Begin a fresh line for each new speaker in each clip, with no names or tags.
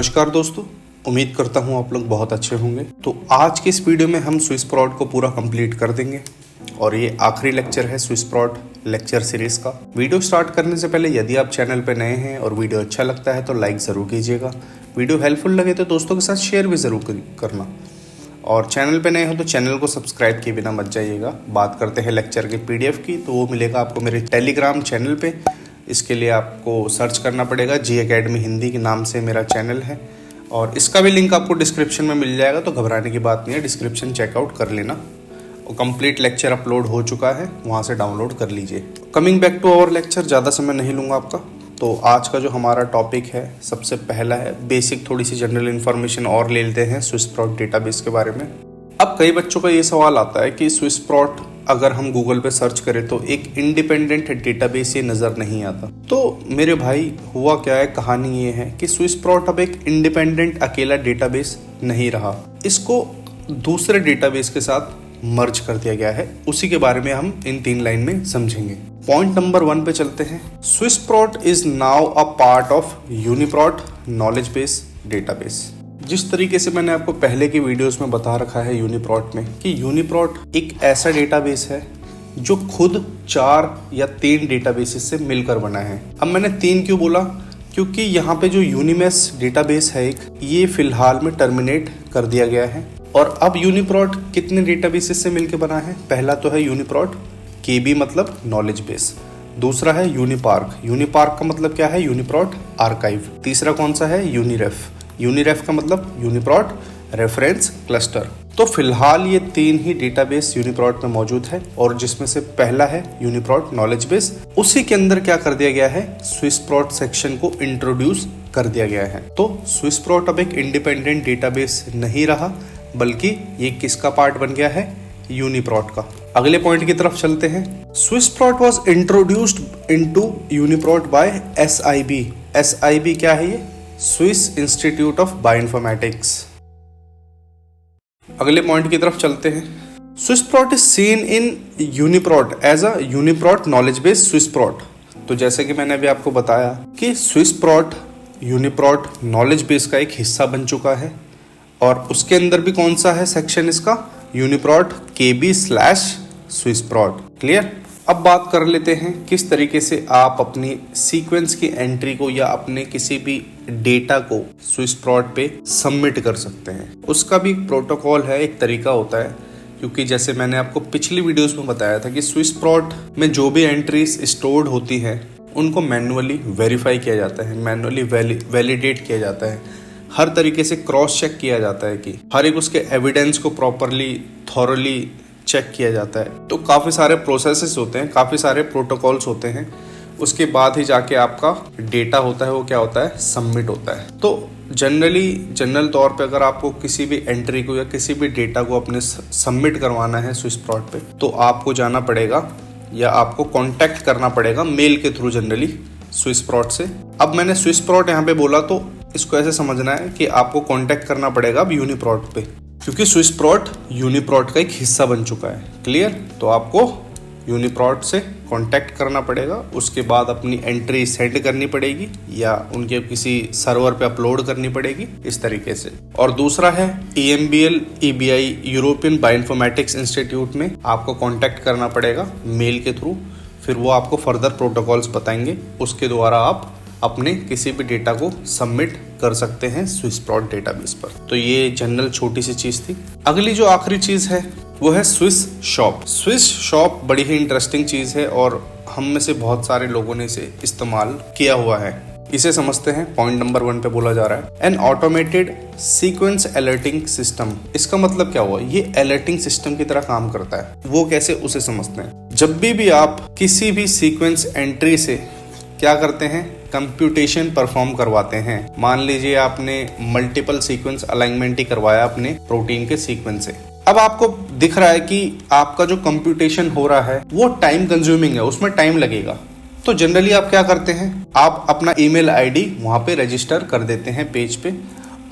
नमस्कार दोस्तों, उम्मीद करता हूँ आप लोग बहुत अच्छे होंगे। तो आज के इस वीडियो में हम स्विस प्रॉड को पूरा कंप्लीट कर देंगे और ये आखिरी लेक्चर है स्विस प्रॉड लेक्चर सीरीज का। वीडियो स्टार्ट करने से पहले यदि आप चैनल पर नए हैं और वीडियो अच्छा लगता है तो लाइक ज़रूर कीजिएगा। वीडियो हेल्पफुल लगे तो दोस्तों के साथ शेयर भी ज़रूर करना, और चैनल पे नए हो तो चैनल को सब्सक्राइब किए बिना मत जाइएगा। बात करते हैं लेक्चर के पीडीएफ की, तो वो मिलेगा आपको मेरे टेलीग्राम चैनल पे। इसके लिए आपको सर्च करना पड़ेगा, जी अकेडमी हिंदी के नाम से मेरा चैनल है, और इसका भी लिंक आपको डिस्क्रिप्शन में मिल जाएगा। तो घबराने की बात नहीं है, डिस्क्रिप्शन चेकआउट कर लेना। और कंप्लीट लेक्चर अपलोड हो चुका है, वहाँ से डाउनलोड कर लीजिए। Coming back to our lecture, ज़्यादा समय नहीं लूँगा आपका। तो आज का जो हमारा टॉपिक है, सबसे पहला है बेसिक थोड़ी सी जनरल इन्फॉर्मेशन और ले लेते हैं स्विस प्रॉड डेटाबेस के बारे में। अब कई बच्चों का ये सवाल आता है कि स्विस प्रॉड अगर हम गूगल पे सर्च करें तो एक इंडिपेंडेंट डेटाबेस ये नज़र नहीं आता। तो मेरे भाई हुआ क्या है, कहानी ये है कि स्विस प्रॉड अब एक इंडिपेंडेंट अकेला डेटाबेस नहीं रहा, इसको दूसरे डेटाबेस के साथ मर्ज कर दिया गया है। उसी के बारे में हम इन 3 लाइन में समझेंगे। पॉइंट नंबर 1 पे चलते हैं। Swiss Prot is now a part of UniProt knowledge base database. जिस तरीके से मैंने आपको पहले की वीडियोस में बता रखा है यूनिप्रॉड में कि यूनिप्रॉड एक ऐसा डेटाबेस है जो खुद 4 या 3 डेटाबेसेस से मिलकर बना है। अब मैंने 3 क्यों बोला, क्योंकि यहाँ पे जो यूनिमेस डेटाबेस है एक, ये फिलहाल में टर्मिनेट कर दिया गया है। और अब यूनिप्रॉड कितने डेटाबेसेस से मिलकर बना है? पहला तो है यूनिप्रॉड केबी मतलब नॉलेज बेस, दूसरा है यूनिपार्क, यूनिपार्क का मतलब क्या है? यूनिप्रॉड आर्काइव। तीसरा कौन सा है? यूनिरेफ, यूनिरेफ का मतलब यूनिप्रॉड रेफरेंस क्लस्टर। तो फिलहाल ये 3 ही डेटाबेस यूनिप्रॉड में मौजूद है, और जिसमें से पहला है यूनिप्रॉड नॉलेज बेस। उसी के अंदर क्या कर दिया गया है? स्विस प्रॉड सेक्शन को इंट्रोड्यूस कर दिया गया है। तो स्विस प्रॉड अब एक इंडिपेंडेंट डेटाबेस नहीं रहा, बल्कि ये किसका पार्ट बन गया है? यूनिप्रॉड का। अगले पॉइंट की तरफ चलते हैं। Swiss Prot was introduced into UniProt by SIB। SIB क्या है? ये स्विस इंस्टीट्यूट ऑफ बायोइन्फॉर्मेटिक्स। अगले पॉइंट की तरफ चलते हैं। Swiss Prot is seen in UniProt as a UniProt knowledge base Swiss Prot. तो जैसे कि मैंने अभी आपको बताया कि Swiss Prot UniProt knowledge base का एक हिस्सा बन चुका है, और उसके अंदर भी कौन सा है सेक्शन इसका? यूनिप्रॉड KB/स्विस प्रॉड। क्लियर? अब बात कर लेते हैं किस तरीके से आप अपनी सीक्वेंस की एंट्री को या अपने किसी भी डेटा को स्विस प्रॉड पे सबमिट कर सकते हैं। उसका भी एक प्रोटोकॉल है, एक तरीका होता है। क्योंकि जैसे मैंने आपको पिछली वीडियोस में बताया था कि स्विस प्रॉड में जो भी एंट्रीज स्टोर्ड होती हैं उनको मैनुअली वेरीफाई किया जाता है, मैनुअली वैलिडेट किया जाता है, हर तरीके से क्रॉस चेक किया जाता है कि हर एक उसके एविडेंस को प्रॉपरली थॉरली चेक किया जाता है। तो काफ़ी सारे प्रोसेसेस होते हैं, काफ़ी सारे प्रोटोकॉल्स होते हैं, उसके बाद ही जाके आपका डेटा होता है वो क्या होता है? सबमिट होता है। तो जनरल तौर पे अगर आपको किसी भी एंट्री को या किसी भी डेटा को अपने सबमिट करवाना है स्विस प्रॉड पे, तो आपको जाना पड़ेगा या आपको कॉन्टैक्ट करना पड़ेगा मेल के थ्रू जनरली स्विस प्रॉड से। अब मैंने स्विस प्रॉड यहाँ पे बोला तो इसको ऐसे समझना है कि आपको कॉन्टैक्ट करना पड़ेगा अब यूनिप्रॉड पे, क्योंकि स्विस प्रॉड यूनिप्रॉड का एक हिस्सा बन चुका है। क्लियर? तो आपको यूनिप्रॉड से कांटेक्ट करना पड़ेगा, उसके बाद अपनी एंट्री सेंड करनी पड़ेगी या उनके किसी सर्वर पे अपलोड करनी पड़ेगी, इस तरीके से। और दूसरा है EMBL EBI European bioinformatics institute में आपको कांटेक्ट करना पड़ेगा मेल के थ्रू। फिर वो आपको फर्दर प्रोटोकॉल्स बताएंगे, उसके द्वारा आप अपने किसी भी डेटा को सबमिट कर सकते हैं स्विस प्रॉड डेटाबेस पर। तो ये जनरल छोटी सी चीज थी। अगली जो आखिरी चीज है वो है स्विस शॉप। स्विस शॉप बड़ी ही इंटरेस्टिंग चीज है और हम में से बहुत सारे लोगों ने इसे इस्तेमाल किया हुआ है। इसे समझते हैं। पॉइंट नंबर 1 पे बोला जा रहा है N automated sequence alerting system. इसका मतलब क्या हुआ? ये अलर्टिंग सिस्टम की तरह काम करता है। वो कैसे, उसे समझते हैं। जब भी आप किसी भी सीक्वेंस एंट्री से क्या करते हैं? कंप्यूटेशन परफॉर्म करवाते हैं। मान लीजिए आपने मल्टीपल सीक्वेंस अलाइनमेंट ही करवाया अपने प्रोटीन के सीक्वेंस से। अब आपको दिख रहा है कि आपका जो कंप्यूटेशन हो रहा है वो टाइम कंज्यूमिंग है, उसमें टाइम लगेगा। तो जनरली आप क्या करते हैं? आप अपना ईमेल आईडी वहां पे रजिस्टर कर देते हैं पेज पे,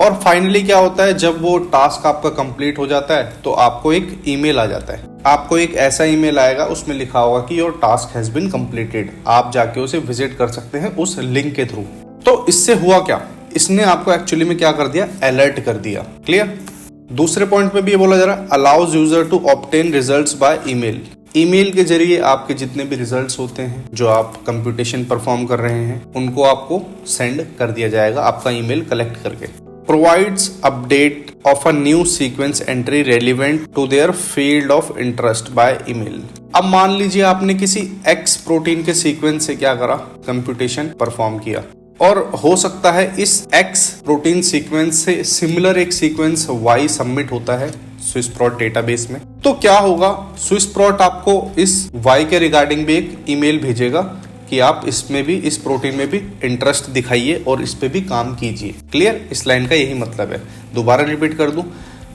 और फाइनली क्या होता है, जब वो टास्क आपका कंप्लीट हो जाता है तो आपको एक ईमेल आ जाता है। आपको एक ऐसा ईमेल आएगा, उसमें लिखा होगा कि your task has been completed. आप जाके उसे विजिट कर सकते हैं उस लिंक के थ्रू। तो इससे हुआ क्या? इसने आपको एक्चुअली में क्या कर दिया, अलर्ट कर दिया। क्लियर। दूसरे पॉइंट में भी ये बोला जा रहा है allows user to obtain results by email. Email के जरिए आपके जितने भी रिजल्ट्स होते हैं जो आप कंप्यूटेशन परफॉर्म कर रहे हैं उनको आपको सेंड कर दिया जाएगा आपका ईमेल कलेक्ट करके। Provides update of a new sequence entry relevant to their field of interest by email. अब मान लीजिए आपने किसी एक्स प्रोटीन के सीक्वेंस से क्या करा, कंप्यूटेशन परफॉर्म किया, और हो सकता है इस एक्स प्रोटीन सीक्वेंस से सिमिलर एक सीक्वेंस वाई सबमिट होता है स्विसप्रोट डेटाबेस में। तो क्या होगा, स्विसप्रोट आपको इस वाई के रिगार्डिंग भी एक ईमेल भेजेगा कि आप इसमें भी, इस प्रोटीन में भी इंटरेस्ट दिखाइए और इस पे भी काम कीजिए। क्लियर। इस लाइन का यही मतलब है। दोबारा रिपीट कर दूं,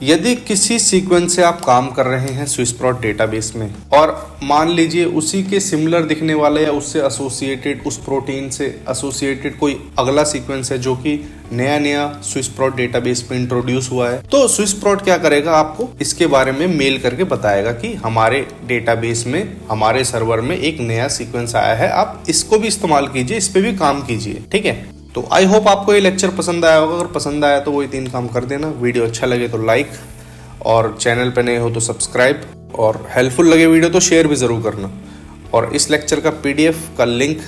यदि किसी सीक्वेंस से आप काम कर रहे हैं स्विसप्रोट डेटाबेस में और मान लीजिए उसी के सिमिलर दिखने वाले या उससे एसोसिएटेड, उस प्रोटीन से एसोसिएटेड कोई अगला सीक्वेंस है जो कि नया स्विसप्रोट डेटाबेस में इंट्रोड्यूस हुआ है, तो स्विसप्रोट क्या करेगा, आपको इसके बारे में मेल करके बताएगा कि हमारे डेटाबेस में, हमारे सर्वर में एक नया सीक्वेंस आया है, आप इसको भी इस्तेमाल कीजिए, इस पे भी काम कीजिए। ठीक है। तो आई होप आपको ये लेक्चर पसंद आया होगा। अगर पसंद आया तो वही 3 काम कर देना। वीडियो अच्छा लगे तो लाइक, और चैनल पे नए हो तो सब्सक्राइब, और हेल्पफुल लगे वीडियो तो शेयर भी ज़रूर करना। और इस लेक्चर का PDF का लिंक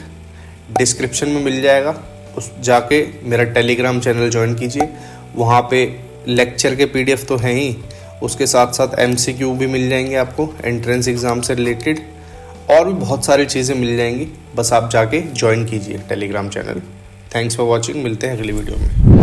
डिस्क्रिप्शन में मिल जाएगा, उस जाके मेरा टेलीग्राम चैनल ज्वाइन कीजिए। वहाँ पे लेक्चर के PDF तो हैं ही, उसके साथ साथ MCQ भी मिल जाएंगे आपको एंट्रेंस एग्ज़ाम से रिलेटेड, और भी बहुत सारी चीज़ें मिल जाएंगी। बस आप जाके ज्वाइन कीजिए Telegram channel. Thanks for watching. मिलते हैं अगली वीडियो में।